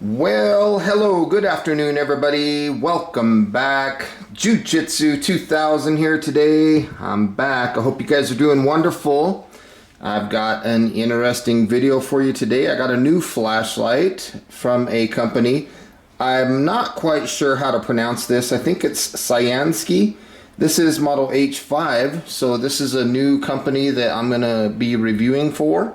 Well, hello, good afternoon, everybody. Welcome back. Jiu-Jitsu 2000 here today. I'm back. I hope you guys are doing wonderful. I've got an interesting video for you today. I got a new flashlight from a company. I'm not quite sure how to pronounce this. I think it's Cyansky. This is model H5, so this is a new company that I'm going to be reviewing for.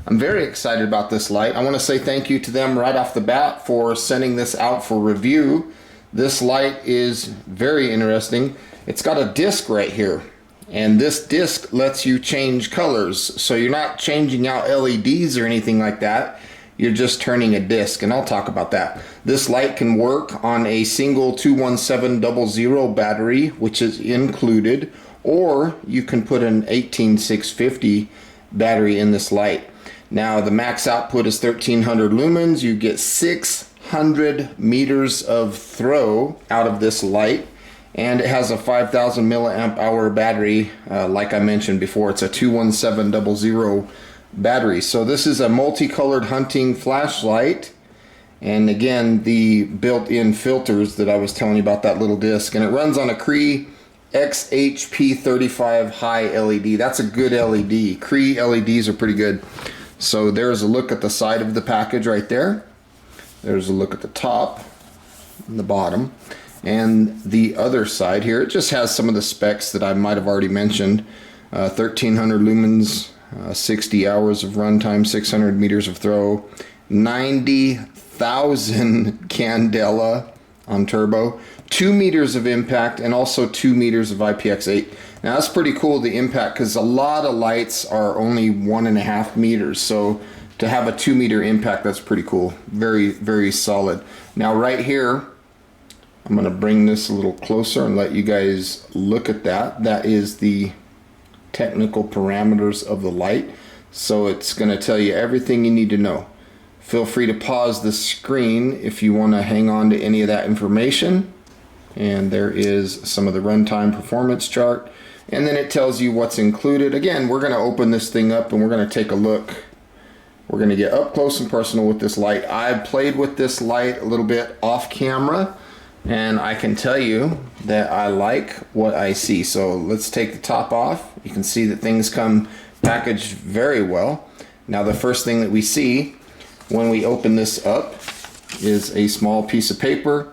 I'm very excited about this light. I want to say thank you to them right off the bat for sending this out for review. This light is very interesting. It's got a disc right here, and this disc lets you change colors. So you're not changing out LEDs or anything like that. You're just turning a disc, and I'll talk about that. This light can work on a single 21700 battery, which is included, or you can put an 18650 battery in this light. Now the max output is 1300 lumens. You get 600 meters of throw out of this light, and it has a 5000 milliamp hour battery. Like I mentioned before, it's a 21700 battery. So this is a multicolored hunting flashlight, and again the built-in filters that I was telling you about, that little disc, and it runs on a Cree XHP35 high LED. That's a good LED. Cree LEDs are pretty good. So there's a look at the side of the package right there. There's a look at the top and the bottom. And the other side here, it just has some of the specs that I might have already mentioned. 1300 lumens, 60 hours of runtime, 600 meters of throw, 90,000 candela on turbo, 2 meters of impact, and also 2 meters of IPX8. Now that's pretty cool, the impact, because a lot of lights are only 1.5 meters. So to have a 2 meter impact, that's pretty cool. Very, very solid. Now right here, I'm going to bring this a little closer and let you guys look at that. That is the technical parameters of the light. So it's going to tell you everything you need to know. Feel free to pause the screen if you want to hang on to any of that information. And there is some of the runtime performance chart. And then it tells you what's included. Again, we're going to open this thing up and we're going to take a look. We're going to get up close and personal with this light. I've played with this light a little bit off camera, and I can tell you that I like what I see. So let's take the top off. You can see that things come packaged very well. Now the first thing that we see when we open this up is a small piece of paper.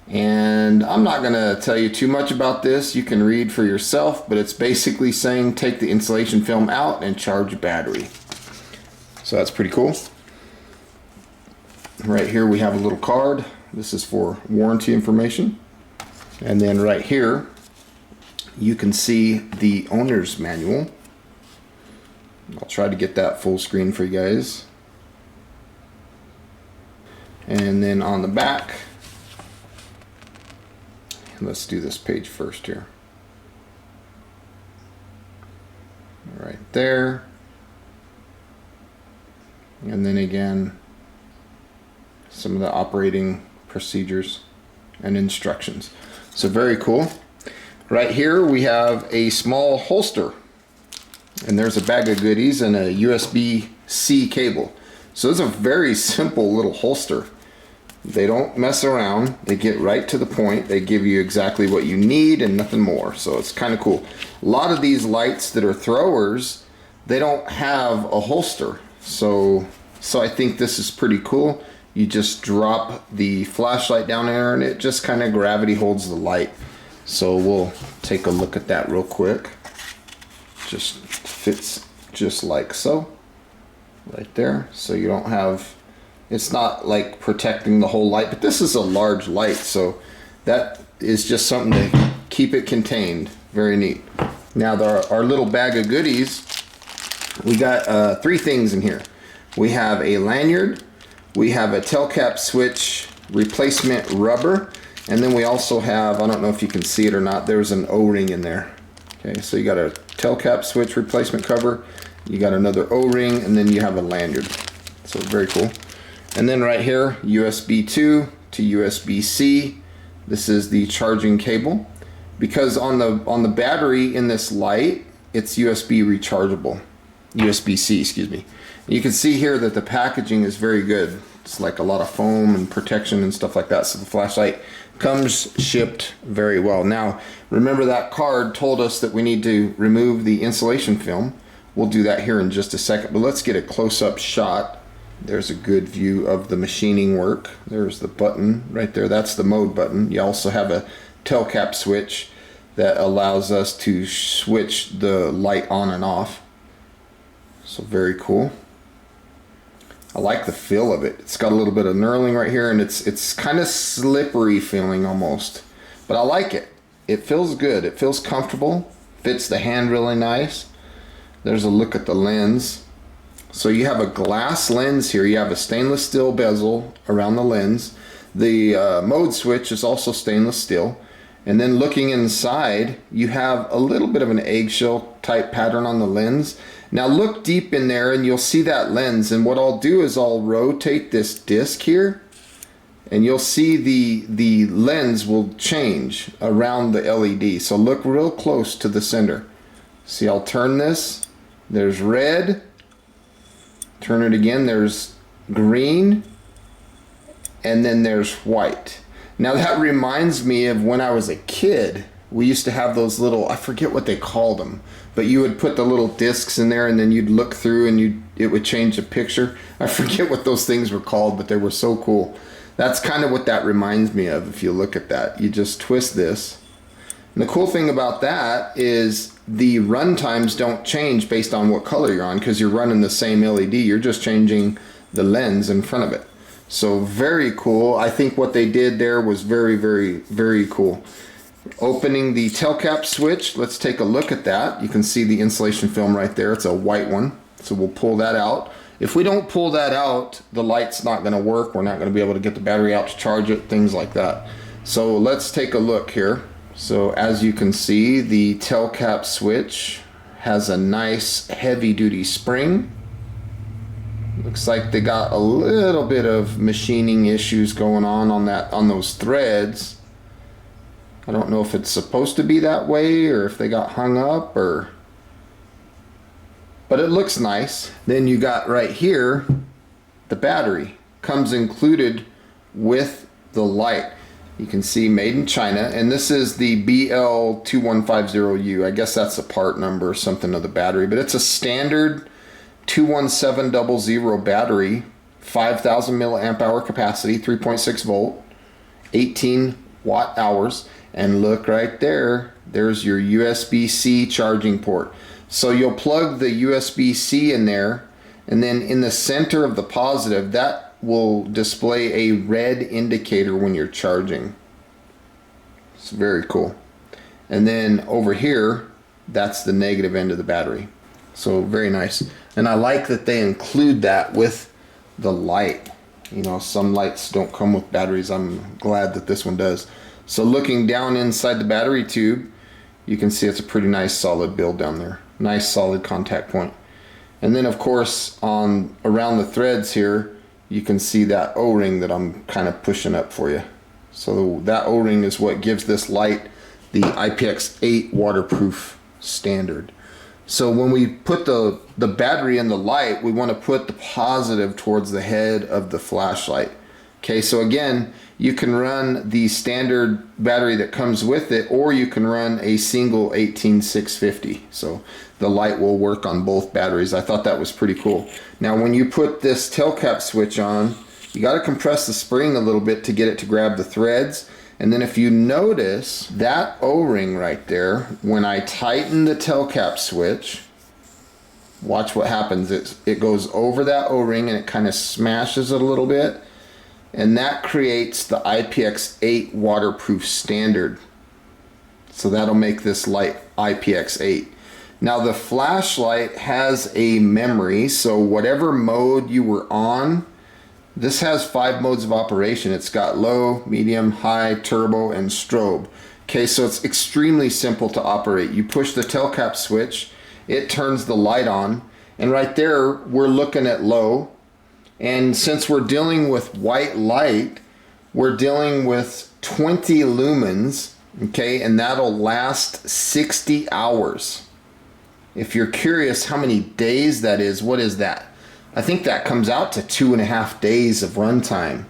And I'm not going to tell you too much about this. You can read for yourself, but it's basically saying take the insulation film out and charge your battery. So that's pretty cool. Right here we have a little card. This is for warranty information. And then right here you can see the owner's manual. I'll try to get that full screen for you guys. And then on the back, let's do this page first here. Right there. And then again, some of the operating procedures and instructions. So very cool. Right here we have a small holster. And there's a bag of goodies and a USB-C cable. So it's a very simple little holster. They don't mess around. They get right to the point. They give you exactly what you need and nothing more. So it's kind of cool. A lot of these lights that are throwers, they don't have a holster. So I think this is pretty cool. You just drop the flashlight down there and it just kind of gravity holds the light. So we'll take a look at that real quick. Just fits just like so. Right there. So you don't have, it's not like protecting the whole light, but this is a large light, so that is just something to keep it contained. Very neat. Now our little bag of goodies, we got 3 things in here. We have a lanyard, we have a tail cap switch replacement rubber, and then we also have, I don't know if you can see it or not, there's an O-ring in there. Okay, so you got a tail cap switch replacement cover, You got another O-ring, and then you have a lanyard. So very cool. And then right here, USB 2 to USB-C. This is the charging cable. Because on the battery in this light, it's USB rechargeable. USB-C, excuse me. You can see here that the packaging is very good. It's like a lot of foam and protection and stuff like that. So the flashlight comes shipped very well. Now, remember that card told us that we need to remove the insulation film. We'll do that here in just a second, but let's get a close-up shot. There's a good view of the machining work. There's the button right there. That's the mode button. You also have a tail cap switch that allows us to switch the light on and off. So very cool. I like the feel of it. It's got a little bit of knurling right here, and it's kind of slippery feeling almost. But I like it. It feels good. It feels comfortable. Fits the hand really nice. There's a look at the lens. So you have a glass lens here. You have a stainless steel bezel around the lens. The mode switch is also stainless steel. And then looking inside, you have a little bit of an eggshell type pattern on the lens. Now look deep in there and you'll see that lens, and what I'll do is I'll rotate this disc here and you'll see the lens will change around the LED. So look real close to the center. See, I'll turn this. There's red. Turn it again. There's green. And then there's white. Now that reminds me of when I was a kid. We used to have those little, I forget what they called them, but you would put the little discs in there and then you'd look through and it would change the picture. I forget what those things were called, but they were so cool. That's kind of what that reminds me of. If you look at that, you just twist this. And the cool thing about that is the run times don't change based on what color you're on, because you're running the same LED. You're just changing the lens in front of it. So very cool. I think what they did there was very, very, very cool. Opening the tail cap switch, let's take a look at that. You can see the insulation film right there. It's a white one. So we'll pull that out. If we don't pull that out, the light's not going to work. We're not going to be able to get the battery out to charge it, things like that. So let's take a look here. So as you can see, the tail cap switch has a nice heavy duty spring. Looks like they got a little bit of machining issues going on those threads. I don't know if it's supposed to be that way or if they got hung up, but it looks nice. Then you got right here, the battery comes included with the light. You can see made in China, and this is the BL2150U. I guess that's the part number or something of the battery, but it's a standard 21700 battery, 5,000 milliamp hour capacity, 3.6 volt, 18 watt hours. And look right there, there's your USB-C charging port. So you'll plug the USB-C in there, and then in the center of the positive, that will display a red indicator when you're charging. It's very cool. And then over here, that's the negative end of the battery. So very nice. And I like that they include that with the light. You know, some lights don't come with batteries. I'm glad that this one does. So looking down inside the battery tube, you can see it's a pretty nice solid build down there. Nice solid contact point. And then of course around the threads here, you can see that O-ring that I'm kind of pushing up for you. So that O-ring is what gives this light the IPX8 waterproof standard. So when we put the battery in the light, we want to put the positive towards the head of the flashlight. Okay, so again, you can run the standard battery that comes with it, or you can run a single 18650. So the light will work on both batteries. I thought that was pretty cool. Now when you put this tail cap switch on, you got to compress the spring a little bit to get it to grab the threads. And then if you notice that O-ring right there, when I tighten the tail cap switch, watch what happens. It goes over that O-ring and it kind of smashes it a little bit. And that creates the IPX8 waterproof standard. So that'll make this light IPX8. Now the flashlight has a memory, so whatever mode you were on, this has 5 modes of operation. It's got low, medium, high, turbo, and strobe. Okay, so it's extremely simple to operate. You push the tail cap switch, it turns the light on, And right there, we're looking at low. And since we're dealing with white light, we're dealing with 20 lumens, okay? And that'll last 60 hours. If you're curious how many days that is, what is that? I think that comes out to 2.5 days of runtime.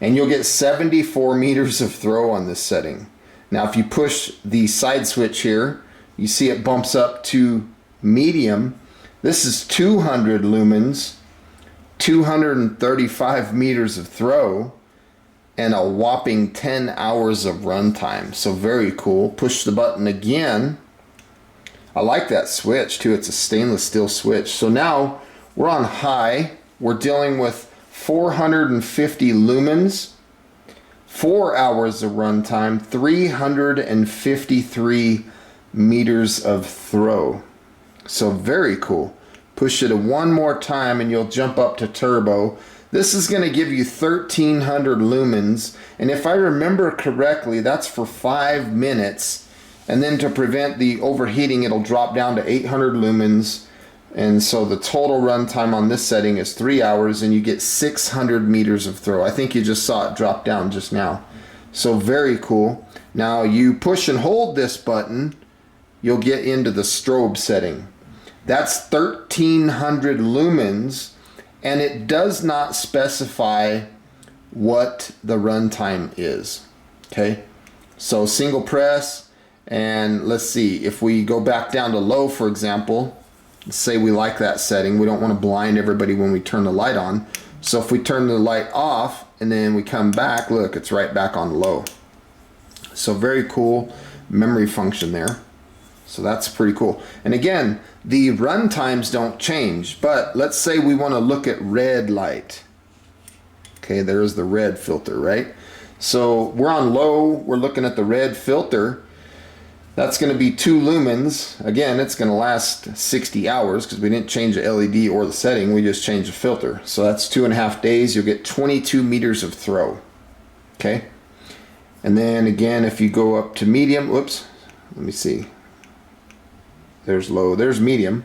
And you'll get 74 meters of throw on this setting. Now, if you push the side switch here, you see it bumps up to medium. This is 200 lumens, 235 meters of throw, and a whopping 10 hours of runtime. So very cool. Push the button again. I like that switch too. It's a stainless steel switch. So now we're on high. We're dealing with 450 lumens, 4 hours of runtime, 353 meters of throw. So very cool. Push it one more time and you'll jump up to turbo. This is going to give you 1300 lumens, and if I remember correctly, that's for 5 minutes. And then to prevent the overheating, it'll drop down to 800 lumens. And so the total runtime on this setting is 3 hours, and you get 600 meters of throw. I think you just saw it drop down just now. So very cool. Now you push and hold this button, you'll get into the strobe setting. That's 1300 lumens, and it does not specify what the runtime is. Okay, so single press. And let's see, if we go back down to low, for example, say we like that setting. We don't want to blind everybody when we turn the light on. So if we turn the light off and then we come back, look, it's right back on low. So very cool memory function there. So that's pretty cool. And again, the run times don't change, but let's say we want to look at red light. Okay, there's the red filter, right? So we're on low, we're looking at the red filter. That's going to be 2 lumens. Again, it's going to last 60 hours because we didn't change the LED or the setting. We just changed the filter. So that's 2.5 days. You'll get 22 meters of throw. Okay. And then again, if you go up to medium, whoops, let me see. There's low, there's medium.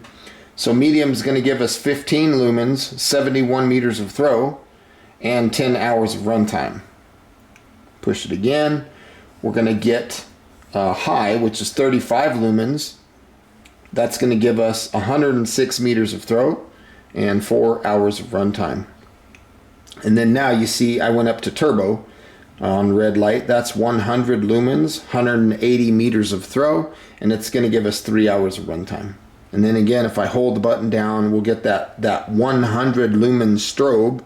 So medium is going to give us 15 lumens, 71 meters of throw, and 10 hours of runtime. Push it again. We're going to get high, which is 35 lumens. That's going to give us 106 meters of throw and 4 hours of runtime. And then now you see I went up to turbo on red light. That's 100 lumens, 180 meters of throw, and it's going to give us 3 hours of runtime. And then again, if I hold the button down, we'll get that 100 lumen strobe.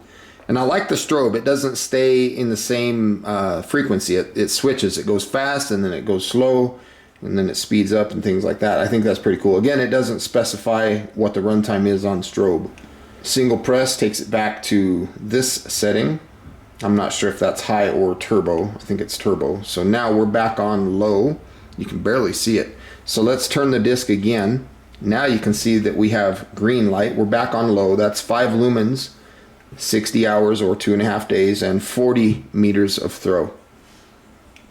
And I like the strobe. It doesn't stay in the same frequency. It switches. It goes fast and then it goes slow and then it speeds up and things like that. I think that's pretty cool. Again, it doesn't specify what the runtime is on strobe. Single press takes it back to this setting. I'm not sure if that's high or turbo. I think it's turbo. So now we're back on low. You can barely see it. So let's turn the disc again. Now you can see that we have green light. We're back on low. That's 5 lumens. 60 hours or 2.5 days and 40 meters of throw.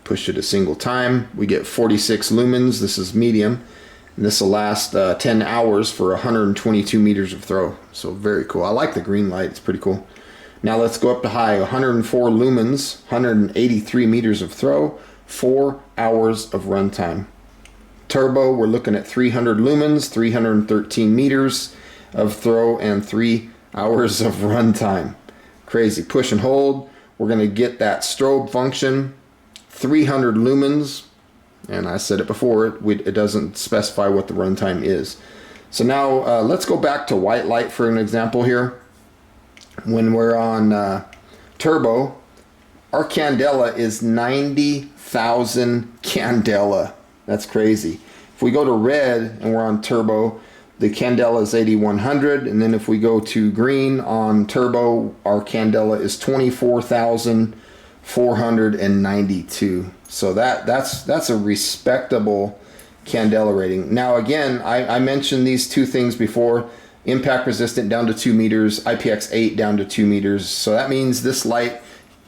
Push it a single time. We get 46 lumens. This is medium. And this will last 10 hours for 122 meters of throw. So very cool. I like the green light. It's pretty cool. Now let's go up to high. 104 lumens, 183 meters of throw, 4 hours of runtime. Turbo, we're looking at 300 lumens, 313 meters of throw, and 3 hours of runtime. Crazy. Push and hold. We're going to get that strobe function. 300 lumens. And I said it before, it doesn't specify what the runtime is. So now let's go back to white light for an example here. When we're on turbo, our candela is 90,000 candela. That's crazy. If we go to red and we're on turbo, the candela is 8100, and then if we go to green on turbo, our candela is 24,492. So that's a respectable candela rating. Now again, I mentioned these two things before: impact resistant down to 2 meters, IPX8 down to 2 meters. So that means this light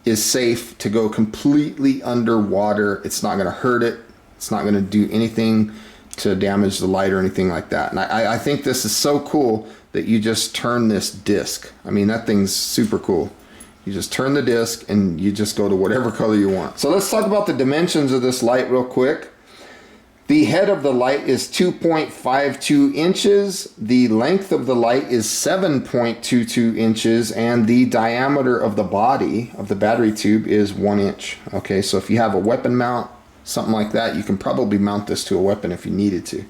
is safe to go completely underwater. It's not going to hurt it. It's not going to do anything to damage the light or anything like that. And I think this is so cool that you just turn this disc. I mean, that thing's super cool. You just turn the disc and you just go to whatever color you want. So let's talk about the dimensions of this light real quick. The head of the light is 2.52 inches. The length of the light is 7.22 inches. And the diameter of the body of the battery tube is 1 inch. Okay, so if you have a weapon mount, something like that, you can probably mount this to a weapon if you needed to.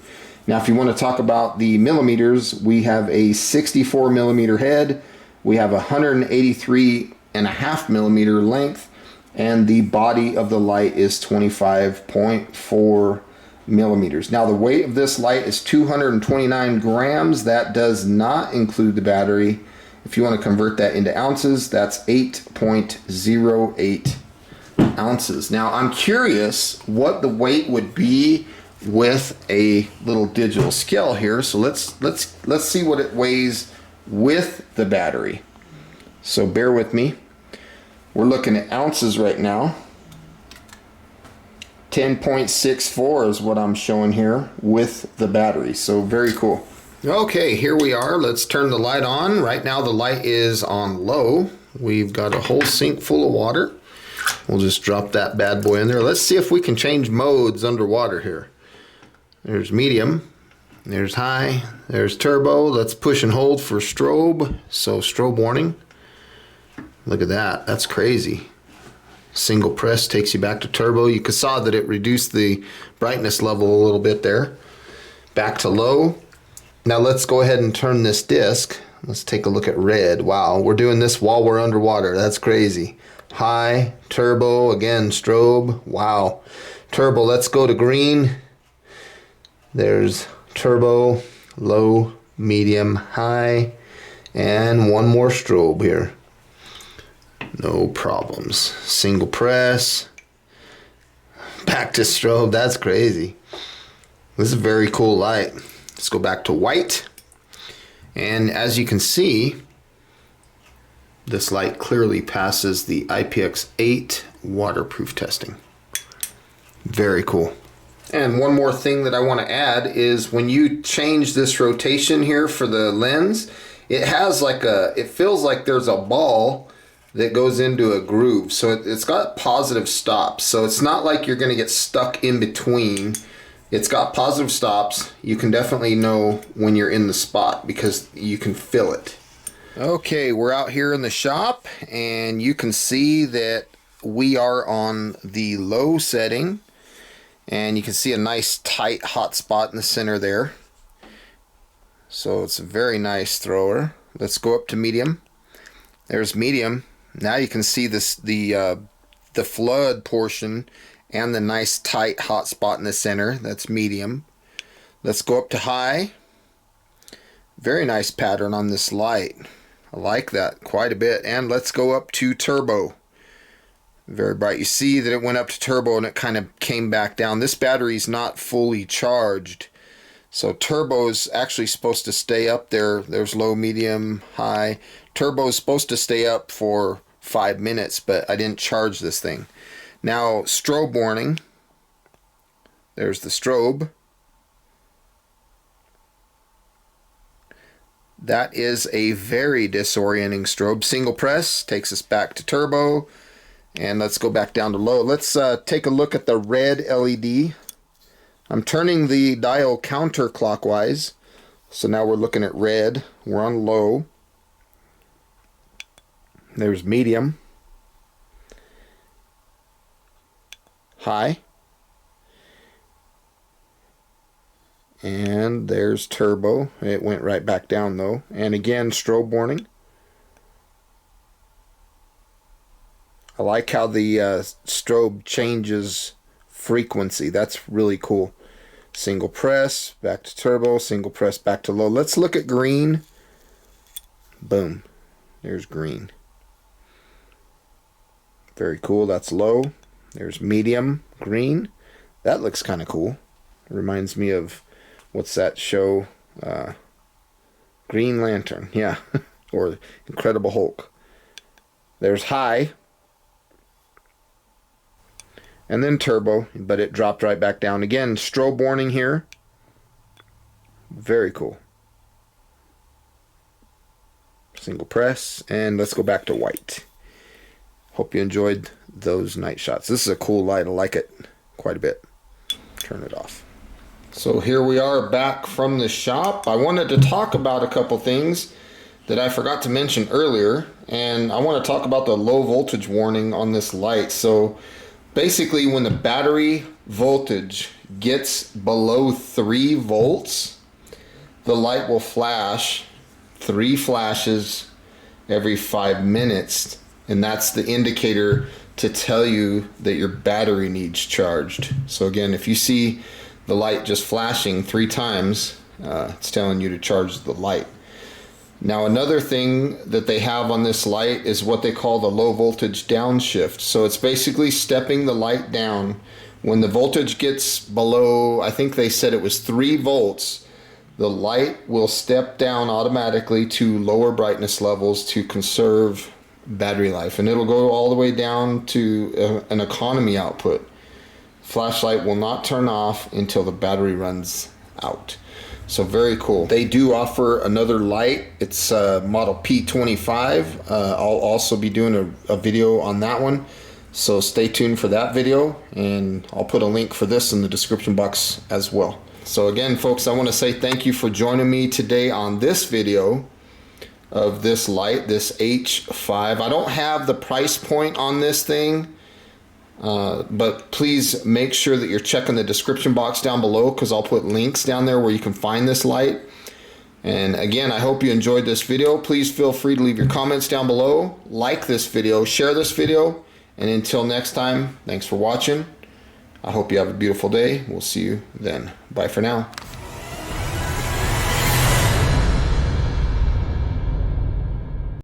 Now, if you want to talk about the millimeters, we have a 64 millimeter head. We have 183.5 millimeter length. And the body of the light is 25.4 millimeters. Now the weight of this light is 229 grams. That does not include the battery. If you want to convert that into ounces, that's 8.08 ounces. Now I'm curious what the weight would be with a little digital scale here. So let's see what it weighs with the battery. So bear with me. We're looking at ounces right now. 10.64 is what I'm showing here with the battery. So very cool. Okay, here we are. Let's turn the light on. Right now the light is on low. We've got a whole sink full of water. We'll just drop that bad boy in there. Let's see if we can change modes underwater here. There's medium. There's high. There's turbo. Let's push and hold for strobe. So strobe warning. Look at that. That's crazy. Single press takes you back to turbo. You saw that it reduced the brightness level a little bit there. Back to low. Now let's go ahead and turn this disc. Let's take a look at red. Wow, we're doing this while we're underwater. That's crazy. High, turbo, again, strobe. Wow. Turbo, let's go to green. There's turbo, low, medium, high, and one more strobe here. No problems. Single press. Back to strobe. That's crazy. This is a very cool light. Let's go back to white. And as you can see, this light clearly passes the IPX8 waterproof testing. Very cool. And one more thing that I want to add is when you change this rotation here for the lens, it has like it feels like there's a ball that goes into a groove. So it's got positive stops. So it's not like you're going to get stuck in between. It's got positive stops. You can definitely know when you're in the spot because you can feel it. Okay, we're out here in the shop and you can see that we are on the low setting and you can see a nice tight hot spot in the center there. So it's a very nice thrower. Let's go up to medium. There's medium. Now you can see this the flood portion and the nice tight hot spot in the center. That's medium. Let's go up to high. Very nice pattern on this light. I like that quite a bit. And let's go up to turbo. Very bright. You see that it went up to turbo and it kind of came back down. This battery is not fully charged. So turbo is actually supposed to stay up there. There's low, medium, high. Turbo is supposed to stay up for 5 minutes, but I didn't charge this thing. Now, strobe warning. There's the strobe. That is a very disorienting strobe. Single press takes us back to turbo. And let's go back down to low. Let's take a look at the red LED. I'm turning the dial counterclockwise. So now we're looking at red. We're on low. There's medium. High. And there's turbo. It went right back down though. And again, strobe warning. I like how the strobe changes frequency. That's really cool. Single press, back to turbo, single press, back to low. Let's look at green. Boom. There's green. Very cool. That's low. There's medium green. That looks kind of cool. Reminds me of, what's that show? Green Lantern. Yeah. Or Incredible Hulk. There's high. And then turbo, but it dropped right back down. Again, strobe warning here. Very cool. Single press, and let's go back to white. Hope you enjoyed those night shots. This is a cool light. I like it quite a bit. Turn it off. So here we are back from the shop. I wanted to talk about a couple things that I forgot to mention earlier, and I want to talk about the low voltage warning on this light. So basically, when the battery voltage gets below 3 volts, the light will flash 3 flashes every 5 minutes, and that's the indicator to tell you that your battery needs charged. So again, if you see the light just flashing 3 times, it's telling you to charge the light. Now another thing that they have on this light is what they call the low voltage downshift. So it's basically stepping the light down. When the voltage gets below, I think they said it was 3 volts, the light will step down automatically to lower brightness levels to conserve battery life, and it'll go all the way down to an economy output. Flashlight will not turn off until the battery runs out. So very cool. They do offer another light. It's model P25. I'll also be doing a video on that one, so stay tuned for that video, and I'll put a link for this in the description box as well. So again, folks, I want to say thank you for joining me today on this video of this light, this H5. I don't have the price point on this thing, but please make sure that you're checking the description box down below, because I'll put links down there where you can find this light. And again, I hope you enjoyed this video. Please feel free to leave your comments down below, like this video, share this video, and until next time, thanks for watching. I hope you have a beautiful day. We'll see you then. Bye for now.